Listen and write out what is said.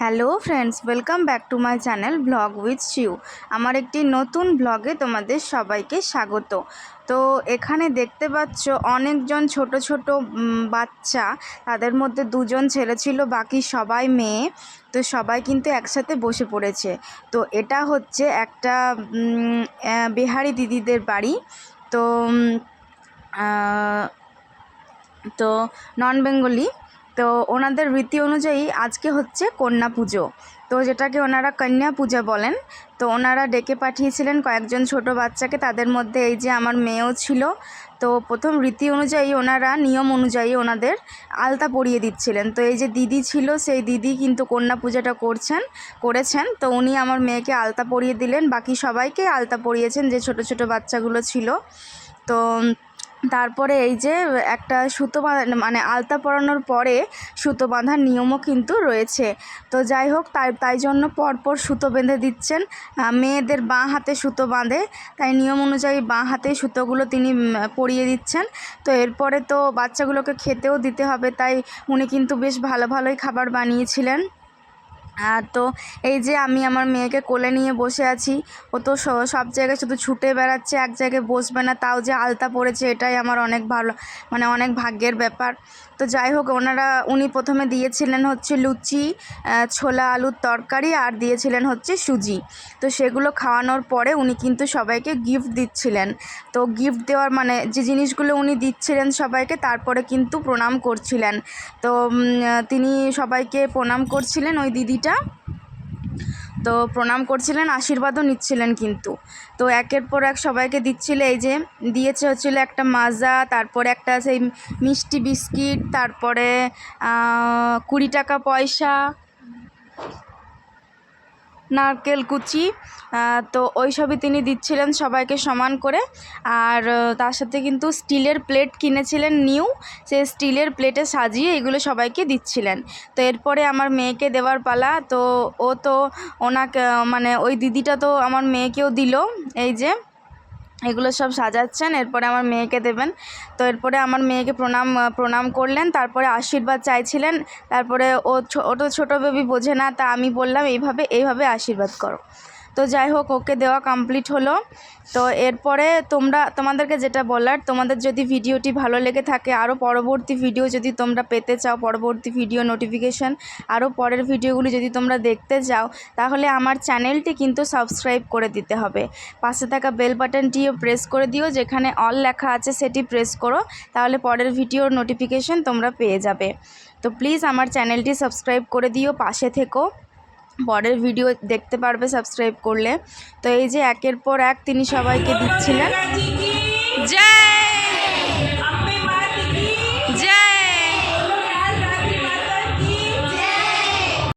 Hello friends, welcome back to my channel blog with Shiu. আমার একটি নতুন ব্লগে তোমাদের সবাইকে স্বাগত। তো এখানে দেখতে পাচ্ছ অনেকজন ছোট ছোট বাচ্চা, তাদের মধ্যে দুজন ছেলে ছিল, বাকি সবাই মেয়ে। তো সবাই কিন্তু একসাথে বসে পড়েছে। তো এটা হচ্ছে একটা বিহারি দিদিদের বাড়ি। তো তো নন বেঙ্গলি। তো ওনাদের রীতি অনুযায়ী আজকে হচ্ছে কন্যা পুজো, তো যেটাকে ওনারা কন্যা পূজা বলেন। তো ওনারা ডেকে পাঠিয়েছিলেন কয়েকজন ছোট বাচ্চাকে, তাদের মধ্যে এই যে আমার মেয়েও ছিল। তো প্রথম রীতি অনুযায়ী ওনারা নিয়ম অনুযায়ী ওনাদের আলতা পরিয়ে দিচ্ছিলেন। তো এই যে দিদি ছিল, সেই দিদি কিন্তু কন্যা পূজাটা করেছেন। তো উনি আমার মেয়েকে আলতা পরিয়ে দিলেন, বাকি সবাইকে আলতা পরিয়েছেন যে ছোট ছোট বাচ্চাগুলো ছিল। তো তারপরে এই যে একটা সুতো বাঁধা, মানে আলতা পরানোর পরে সুতো বাঁধার নিয়মও কিন্তু রয়েছে। তো যাই হোক, তাই জন্য পরপর সুতো বেঁধে দিচ্ছেন। মেয়েদের বাঁ হাতে সুতো বাঁধে, তাই নিয়ম অনুযায়ী বাঁ হাতে সুতোগুলো তিনি পরিয়ে দিচ্ছেন। তো এরপরে তো বাচ্চাগুলোকে খেতেও দিতে হবে, তাই উনি কিন্তু বেশ ভালোই খাবার বানিয়েছিলেন। তো এই যে আমি আমার মেয়েকে কোলে নিয়ে বসে আছি। ও তো সব জায়গায় শুধু ছুটে বেড়াচ্ছে, এক জায়গায় বসবে না, তাও যে আলতা পড়েছে এটাই আমার অনেক ভালো, মানে অনেক ভাগ্যের ব্যাপার। তো যাই হোক, উনি প্রথমে দিয়েছিলেন হচ্ছে লুচি, ছোলা আলুর তরকারি, আর দিয়েছিলেন হচ্ছে সুজি। তো সেগুলো খাওয়ানোর পরে উনি কিন্তু সবাইকে গিফট দিচ্ছিলেন। তো গিফট দেওয়ার মানে যে জিনিসগুলো উনি দিচ্ছিলেন সবাইকে, তারপরে কিন্তু প্রণাম করছিলেন। তো তিনি সবাইকে প্রণাম করছিলেন, ওই দিদিটা। তো প্রণাম করছিলেন, আশীর্বাদও নিচ্ছিলেন কিন্তু। তো একের পর এক সবাইকে দিচ্ছিল। এই যে দিয়েছে হচ্ছিল একটা মাজা, তারপরে একটা সেই মিষ্টি বিস্কিট, তারপরে 20 টাকা পয়সা, নারকেল কুচি। তো ওই সবই তিনি দিচ্ছিলেন সবাইকে সমান করে। আর তার সাথে কিন্তু স্টিলের প্লেট কিনেছিলেন নিউ, সেই স্টিলের প্লেটে সাজিয়ে এগুলো সবাইকে দিচ্ছিলেন। তো এরপরে আমার মেয়েকে দেওয়ার পালা। তো ও তো ওনাকে, মানে ওই দিদিটা তো আমার মেয়েকেও দিল। এই যে এগুলো সব সাজাচ্ছেন, এরপরে আমার মেয়েকে দেবেন। তো এরপরে আমার মেয়েকে প্রণাম করলেন, তারপরে আশীর্বাদ চাইছিলেন। তারপরে ও তো ছোটো বেবি, বোঝে না, তা আমি বললাম এইভাবে আশীর্বাদ করো। তো যাই হোক, ওকে দেওয়া কমপ্লিট হলো। তো এরপরে তোমাদেরকে যেটা বলার, তোমাদের যদি ভিডিওটি ভালো লেগে থাকে, আরও পরবর্তী ভিডিও যদি তোমরা পেতে চাও, পরবর্তী ভিডিও নোটিফিকেশান, আরও পরের ভিডিওগুলি যদি তোমরা দেখতে চাও, তাহলে আমার চ্যানেলটি কিন্তু সাবস্ক্রাইব করে দিতে হবে। পাশে থাকা বেল বাটনটিও প্রেস করে দিও, যেখানে অল লেখা আছে সেটি প্রেস করো, তাহলে পরের ভিডিওর নোটিফিকেশান তোমরা পেয়ে যাবে। তো প্লিজ আমার চ্যানেলটি সাবস্ক্রাইব করে দিও, পাশে থেকো, পরের ভিডিও দেখতে পারবে সাবস্ক্রাইব করলে। তো এই যে একের পর এক তিনি সবাইকে দিচ্ছিলেন। জয়